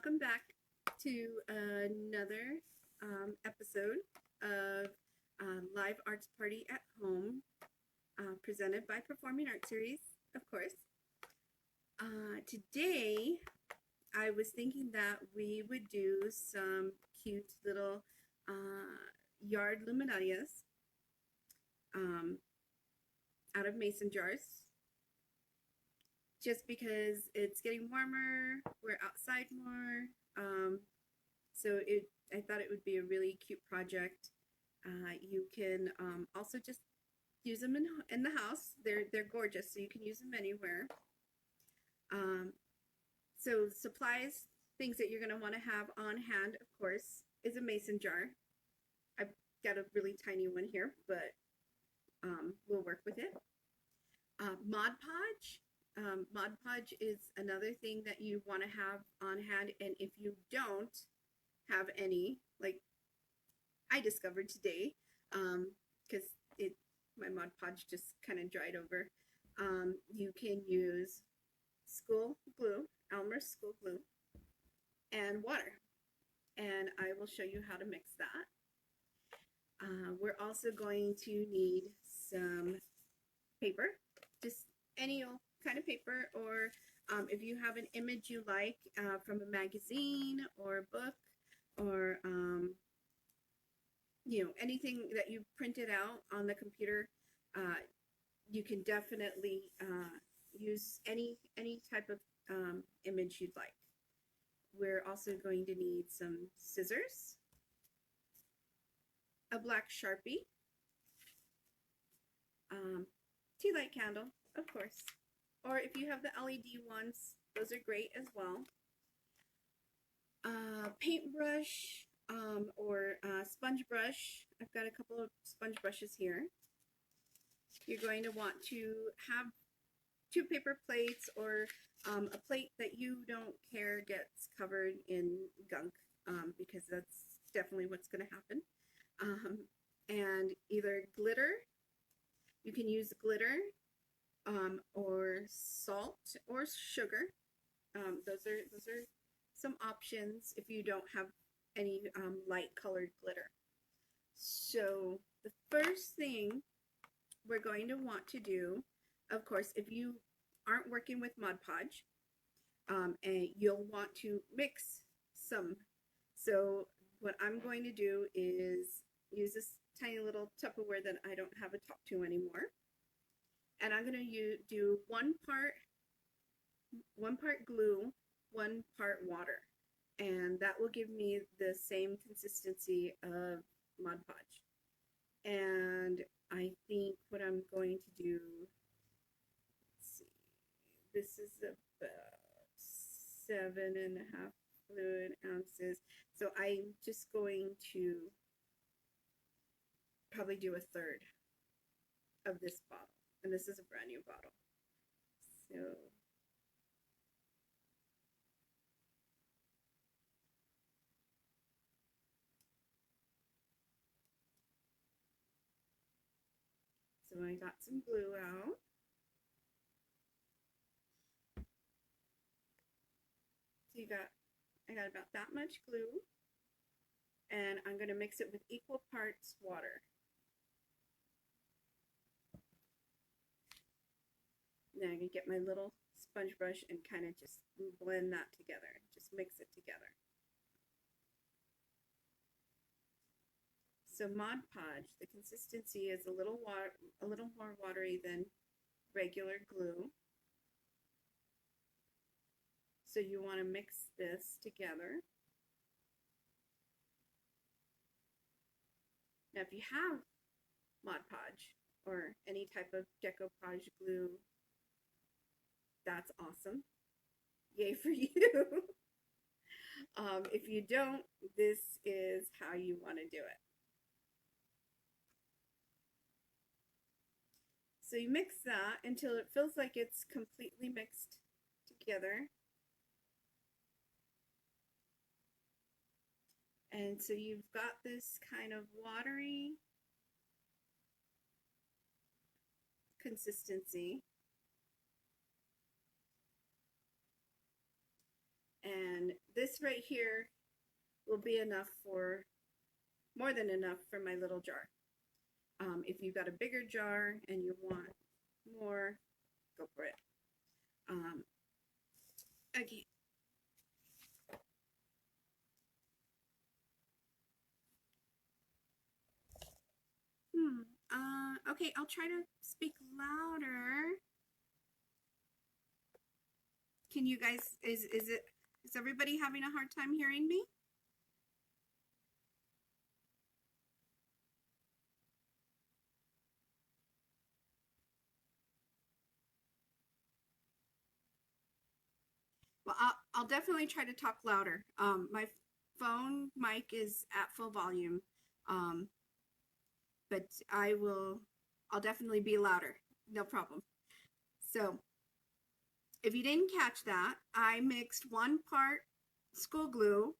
welcome back to another episode of Live Arts Party at Home, presented by Performing Arts Series, of course. Today, I was thinking that we would do some cute little yard luminarias out of mason jars. Just because it's getting warmer, we're outside more, I thought it would be a really cute project. You can also just use them in the house. They're gorgeous, so you can use them anywhere. So supplies, things that you're going to want to have on hand, of course, is a mason jar. I've got a really tiny one here, but we'll work with it. Mod Podge. Mod Podge is another thing that you want to have on hand, and if you don't have any, like I discovered today, because my Mod Podge just kind of dried over, you can use school glue, Elmer's school glue, and water, and I will show you how to mix that. We're also going to need some paper, just any old kind of paper, or if you have an image you like from a magazine or a book, or anything that you printed out on the computer, you can definitely use any type of image you'd like. We're also going to need some scissors, a black Sharpie, tea light candle, of course, or if you have the LED ones, those are great as well. Paintbrush or sponge brush. I've got a couple of sponge brushes here. You're going to want to have 2 paper plates, or a plate that you don't care gets covered in gunk, because that's definitely what's going to happen. And either glitter, you can use glitter, or salt or sugar. Those are some options if you don't have any light colored glitter. So the first thing we're going to want to do, of course, if you aren't working with Mod Podge, and you'll want to mix some. So what I'm going to do is use this tiny little Tupperware that I don't have a top to anymore, and I'm going to do one part glue, 1 part water, and that will give me the same consistency of Mod Podge. And I think what I'm going to do, let's see, this is about 7.5 fluid ounces, so I'm just going to probably do 1/3 of this bottle, and this is a brand new bottle. So I got some glue out. So I got about that much glue, and I'm going to mix it with equal parts water. Now I'm going to get my little sponge brush and kind of just blend that together, just mix it together. So Mod Podge, the consistency is a little more watery than regular glue. So you want to mix this together. Now if you have Mod Podge or any type of decoupage glue, that's awesome. Yay for you. If you don't, this is how you want to do it. So you mix that until it feels like it's completely mixed together. And so you've got this kind of watery consistency. And this right here will be enough for, more than enough for my little jar. If you've got a bigger jar and you want more, go for it. Okay. Okay, I'll try to speak louder. Can you guys, is everybody having a hard time hearing me? Well, I'll definitely try to talk louder. My phone mic is at full volume, but I'll definitely be louder. No problem. So, if you didn't catch that, I mixed 1 part school glue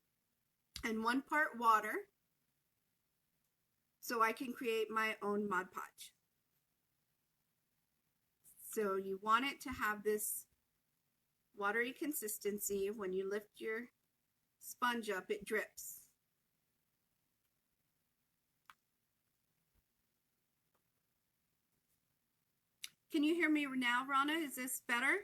and 1 part water so I can create my own Mod Podge. So you want it to have this watery consistency. When you lift your sponge up, it drips. Can you hear me now, Rana? Is this better?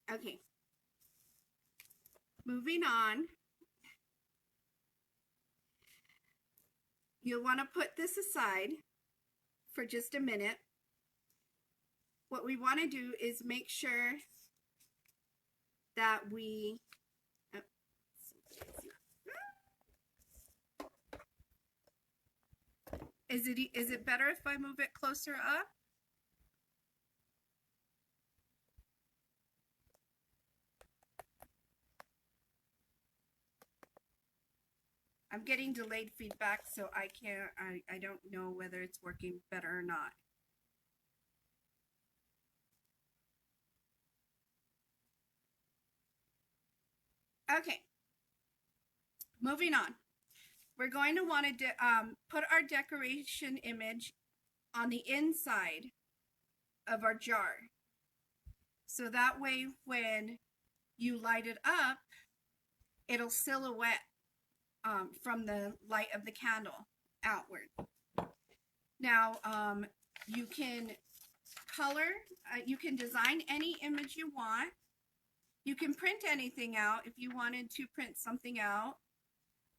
Okay. Moving on. You'll want to put this aside for just a minute. What we want to do is make sure that we is it better if I move it closer up? I'm getting delayed feedback, so I don't know whether it's working better or not. Okay, moving on. We're going to want to put our decoration image on the inside of our jar. So that way when you light it up, it'll silhouette from the light of the candle outward. Now, you can color, you can design any image you want. You can print anything out if you wanted to print something out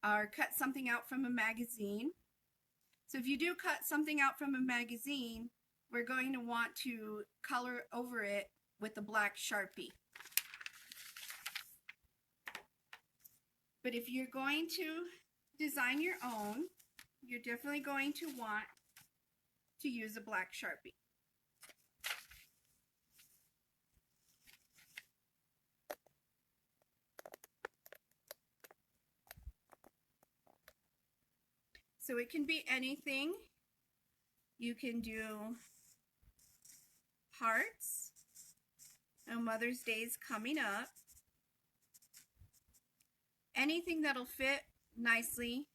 or cut something out from a magazine. So if you do cut something out from a magazine, we're going to want to color over it with a black Sharpie. But if you're going to design your own, you're definitely going to want to use a black Sharpie. So it can be anything. You can do hearts, and Mother's Day is coming up. Anything that'll fit nicely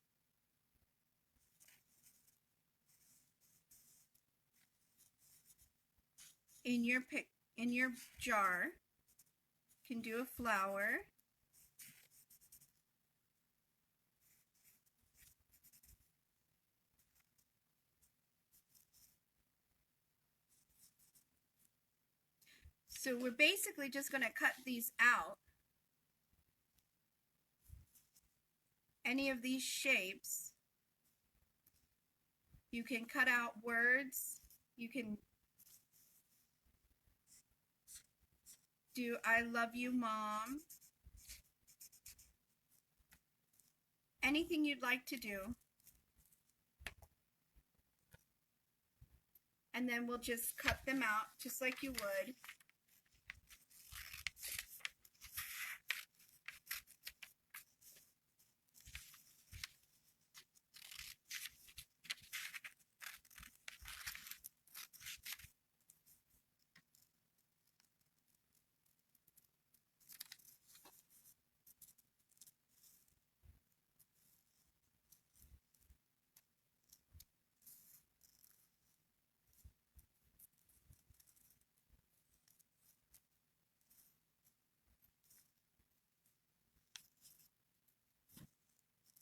in your jar. You can do a flower. So we're basically just going to cut these out. Any of these shapes. You can cut out words. You can do I love you, Mom. Anything you'd like to do. And then we'll just cut them out just like you would.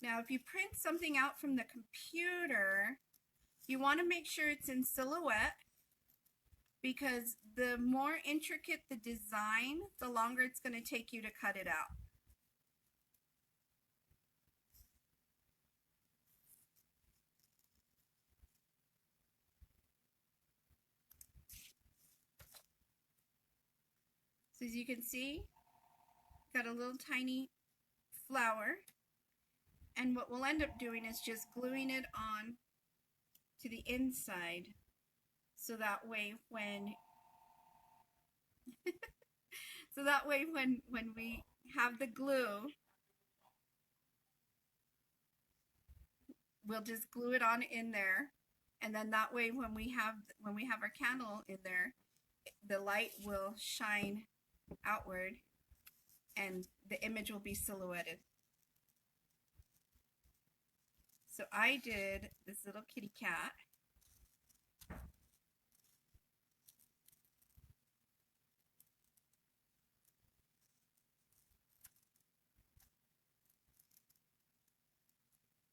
Now, if you print something out from the computer, you want to make sure it's in silhouette, because the more intricate the design, the longer it's going to take you to cut it out. So as you can see, got a little tiny flower, and what we'll end up doing is just gluing it on to the inside, so that way when when we have the glue, we'll just glue it on in there, and then that way when we have our candle in there, the light will shine outward and the image will be silhouetted. So I did this little kitty cat.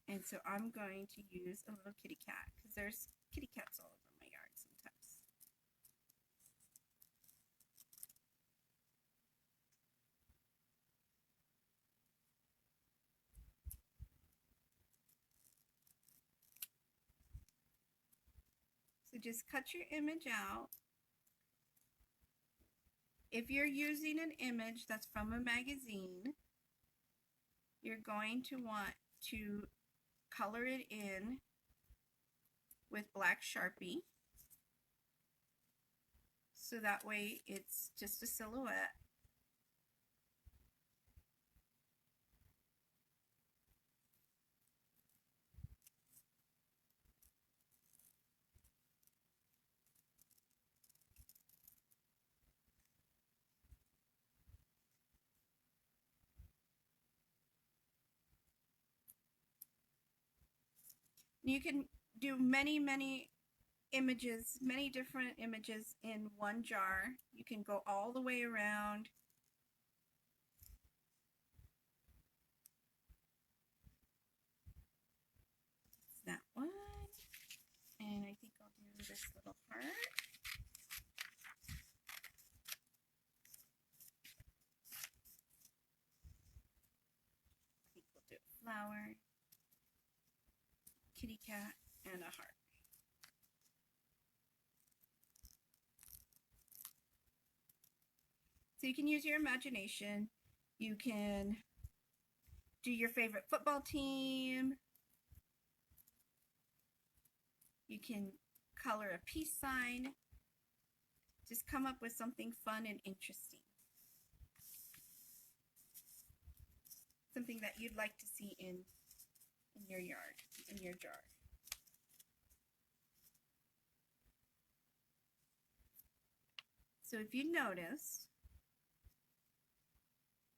And so I'm going to use a little kitty cat, because there's kitty cats all over my yard sometimes. So just cut your image out. If you're using an image that's from a magazine, you're going to want to color it in with black Sharpie, so that way it's just a silhouette. You can do many images, many different images in one jar. You can go all the way around. It's that one. And I think I'll do this little heart. I think we'll do a flower, kitty cat, and a heart. So you can use your imagination. You can do your favorite football team. You can color a peace sign. Just come up with something fun and interesting. Something that you'd like to see in your yard, in your jar. So if you notice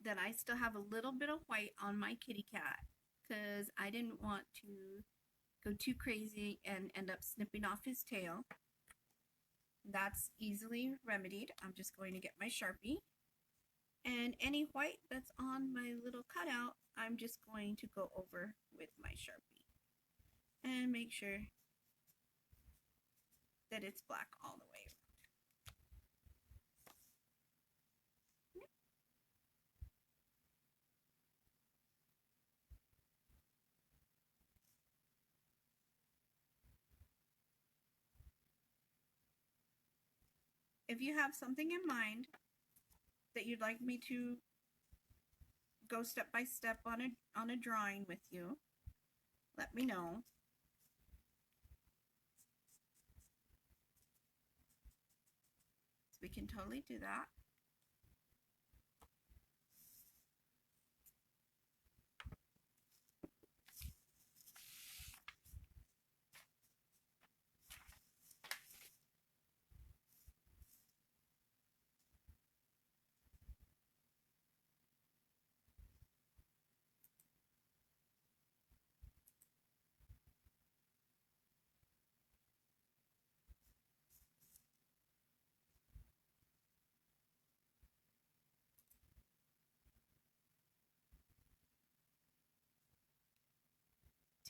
that I still have a little bit of white on my kitty cat, because I didn't want to go too crazy and end up snipping off his tail. That's easily remedied. I'm just going to get my Sharpie, and any white that's on my little cutout, I'm just going to go over with my Sharpie and make sure that it's black all the way around. If you have something in mind that you'd like me to go step by step on a drawing with you, let me know. So we can totally do that.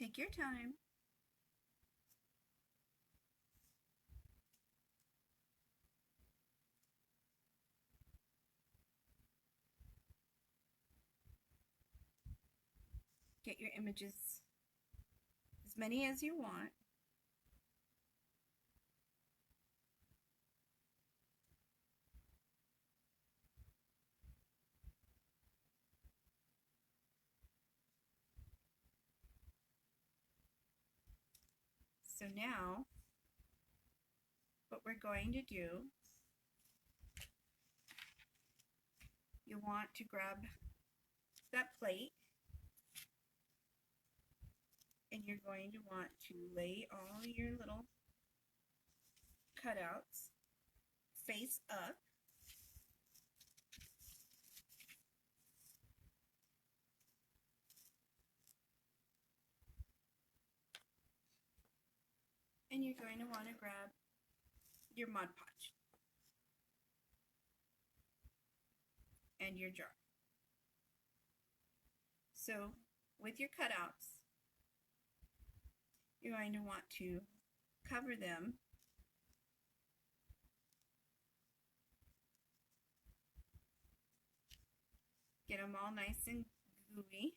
Take your time. Get your images, as many as you want. So now, what we're going to do, you want to grab that plate, and you're going to want to lay all your little cutouts face up. And you're going to want to grab your Mod Podge and your jar. So with your cutouts, you're going to want to cover them get them all nice and gooey.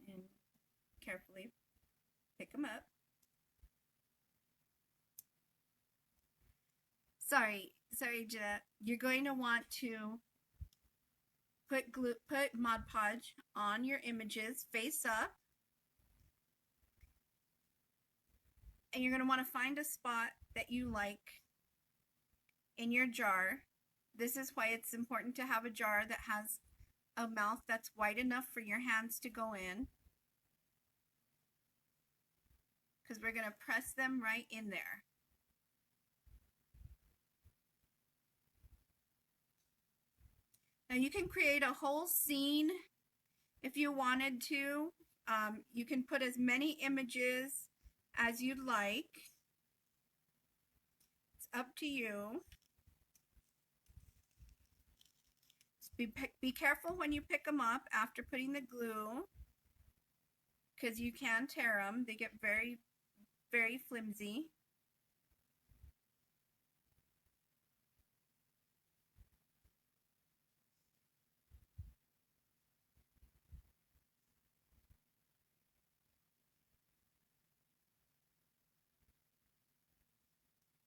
And carefully pick them up. Sorry, Jeanette. You're going to want to put Mod Podge on your images face up. And you're going to want to find a spot that you like in your jar. This is why it's important to have a jar that has a mouth that's wide enough for your hands to go in, because we're going to press them right in there. Now you can create a whole scene if you wanted to. You can put as many images as you'd like. It's up to you. Be careful when you pick them up after putting the glue, because you can tear them. They get very, very flimsy.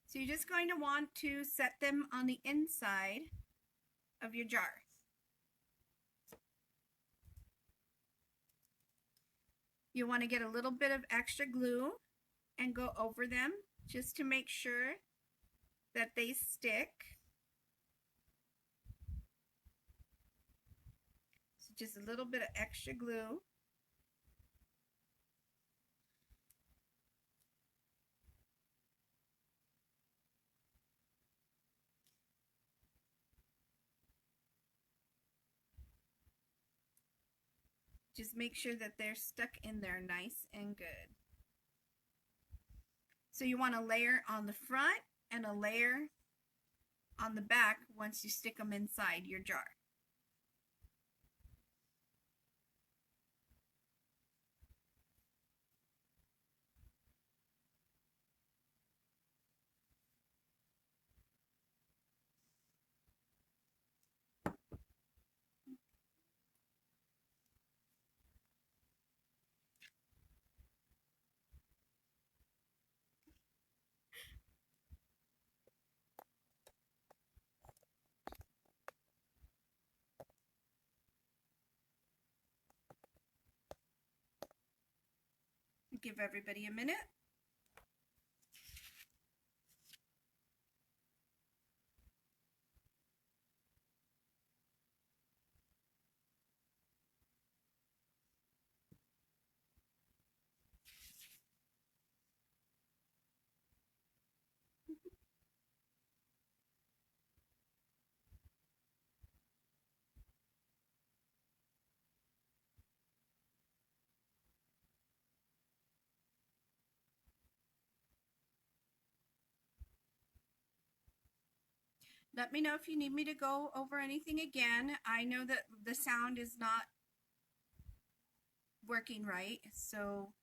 So you're just going to want to set them on the inside of your jar. You want to get a little bit of extra glue and go over them just to make sure that they stick. So just a little bit of extra glue. Just make sure that they're stuck in there nice and good. So you want a layer on the front and a layer on the back once you stick them inside your jar. Give everybody a minute. Let me know if you need me to go over anything again. I know that the sound is not working right, so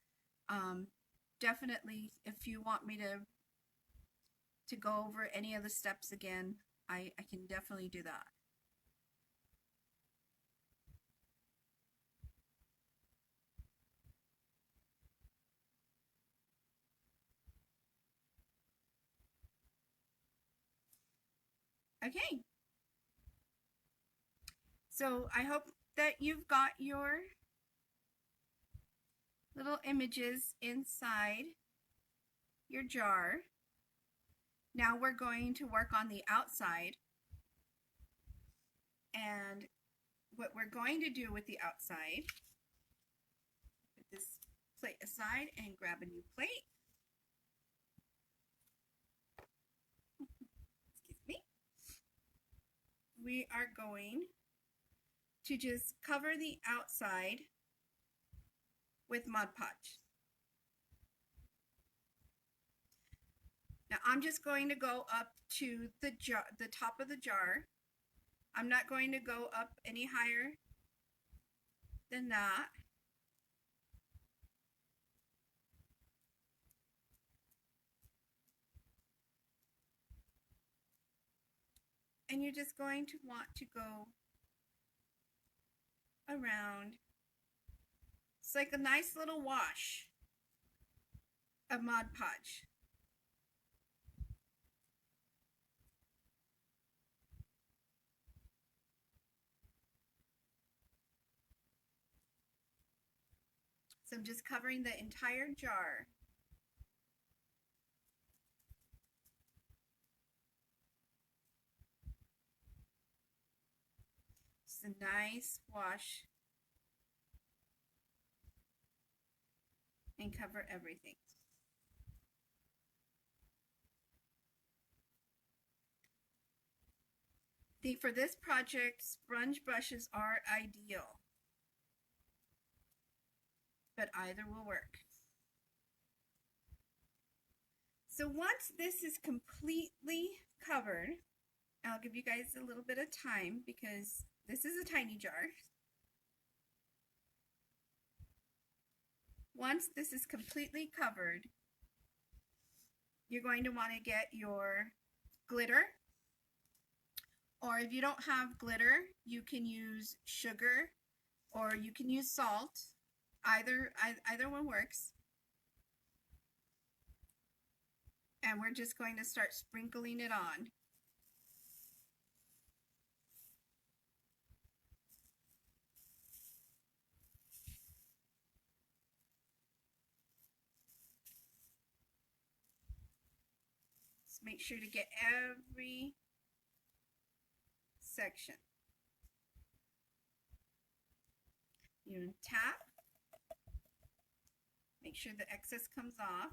definitely if you want me to go over any of the steps again, I can definitely do that. Okay, so I hope that you've got your little images inside your jar. Now we're going to work on the outside, and what we're going to do with the outside, put this plate aside and grab a new plate. Excuse me. We are going to just cover the outside with Mod Podge. Now I'm just going to go up to the top of the jar. I'm not going to go up any higher than that. And you're just going to want to go around. It's like a nice little wash of Mod Podge. So I'm just covering the entire jar. Just a nice wash and cover everything. I think for this project, sponge brushes are ideal, but either will work. So once this is completely covered, I'll give you guys a little bit of time because this is a tiny jar. Once this is completely covered, you're going to want to get your glitter, or if you don't have glitter, you can use sugar or you can use salt. Either one works. And we're just going to start sprinkling it on. Just make sure to get every section. You tap. Make sure the excess comes off.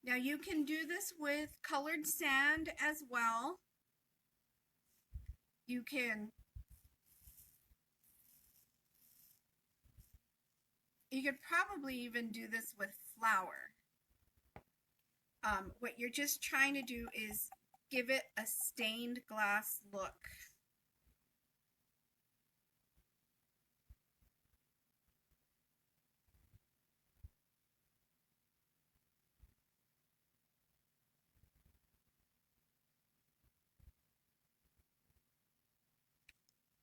Now you can do this with colored sand as well. You could probably even do this with flour. What you're just trying to do is give it a stained glass look.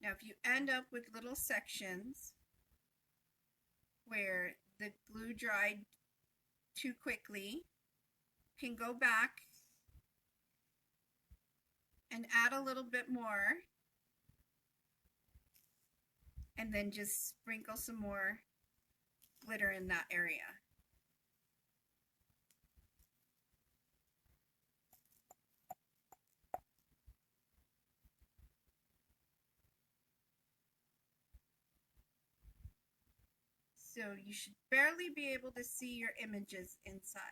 Now if you end up with little sections where the glue dried too quickly, you can go back and add a little bit more and then just sprinkle some more glitter in that area. So you should barely be able to see your images inside.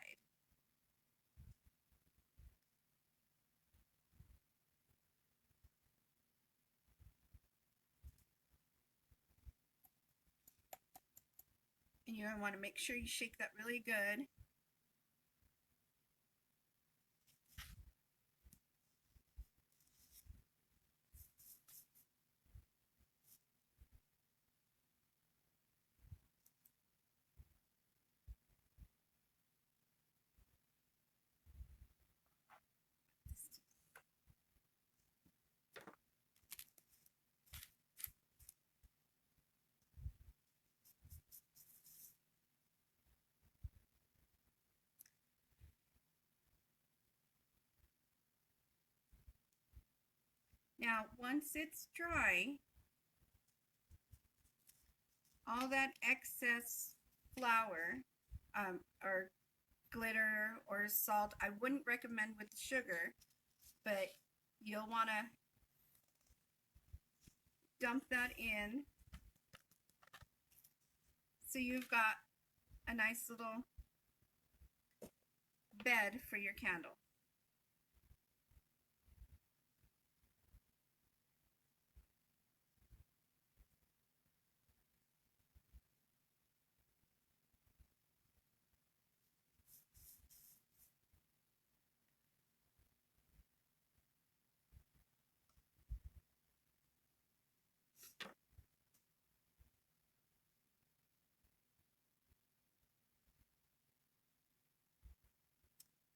And you want to make sure you shake that really good. Now, once it's dry, all that excess flour or glitter or salt, I wouldn't recommend with sugar, but you'll want to dump that in so you've got a nice little bed for your candle.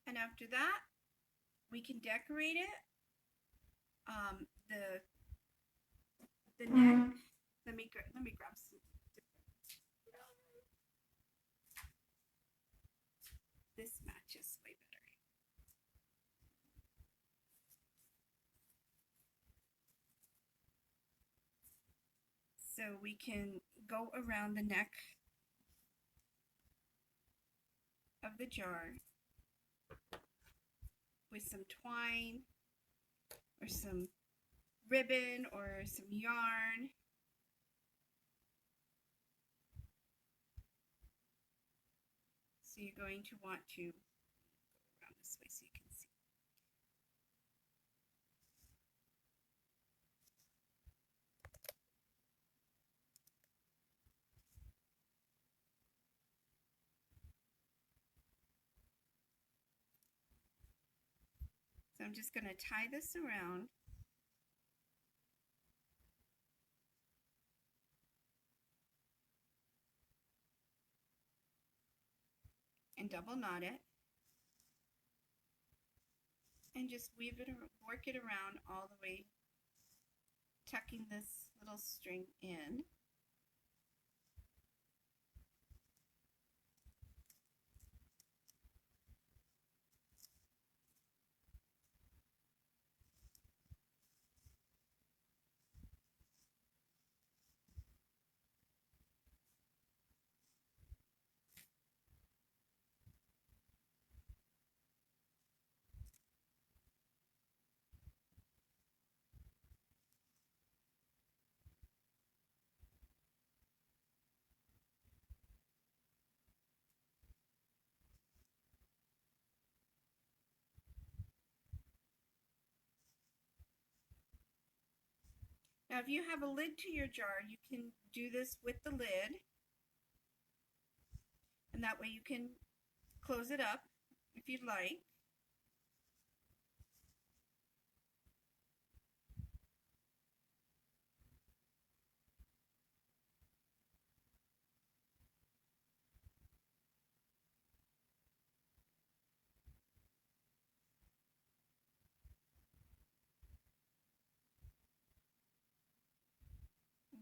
And after that, we can decorate it. The neck. Let me grab some. This matches way better. So we can go around the neck of the jar with some twine or some ribbon or some yarn. So you're going to want to go around this way so you can see. So I'm just going to tie this around. And double knot it. And just weave it, work it around all the way, tucking this little string in. Now, if you have a lid to your jar, you can do this with the lid, and that way you can close it up if you'd like.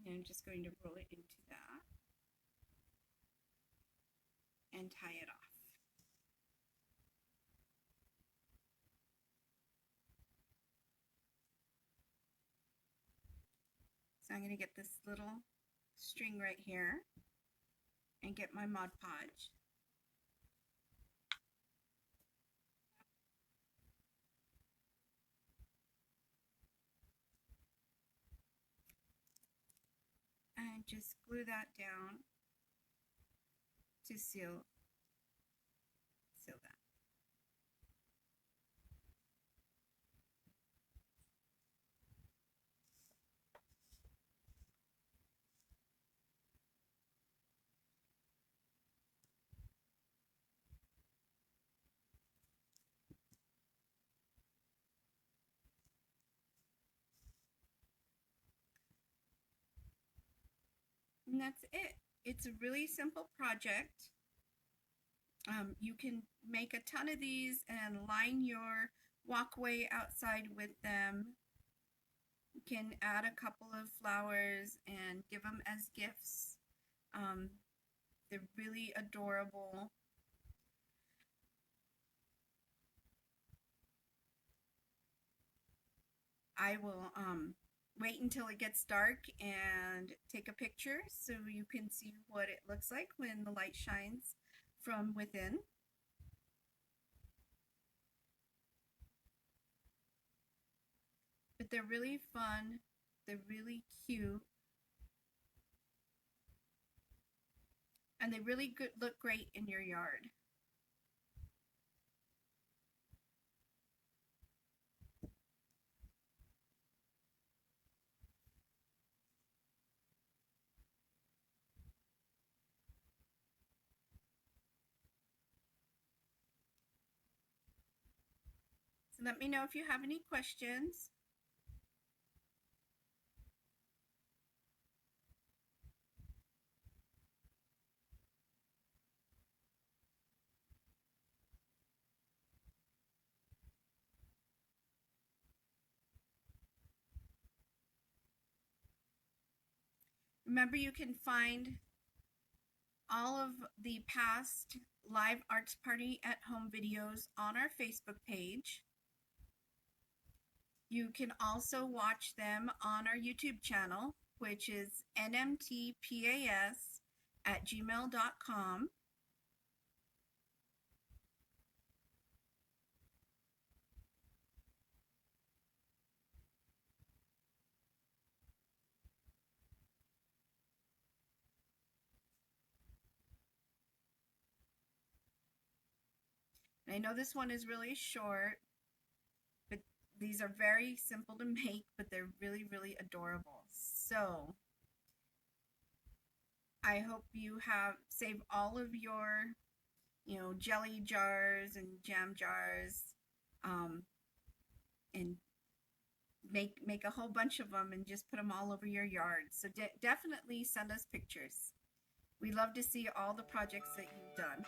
And I'm just going to roll it into that and tie it off. So I'm going to get this little string right here and get my Mod Podge. And just glue that down. to seal that. And that's it. It's a really simple project. You can make a ton of these and line your walkway outside with them. You can add a couple of flowers and give them as gifts. They're really adorable. I will wait until it gets dark and take a picture so you can see what it looks like when the light shines from within. But they're really fun. They're really cute. And they really look great in your yard. So let me know if you have any questions. Remember, you can find all of the past live arts party at home videos on our Facebook page. You can also watch them on our YouTube channel, which is nmtpas@gmail.com. I know this one is really short, but these are very simple to make, but they're really, really adorable. So I hope you have saved all of your, jelly jars and jam jars, and make a whole bunch of them and just put them all over your yard. So definitely send us pictures. We love to see all the projects that you've done.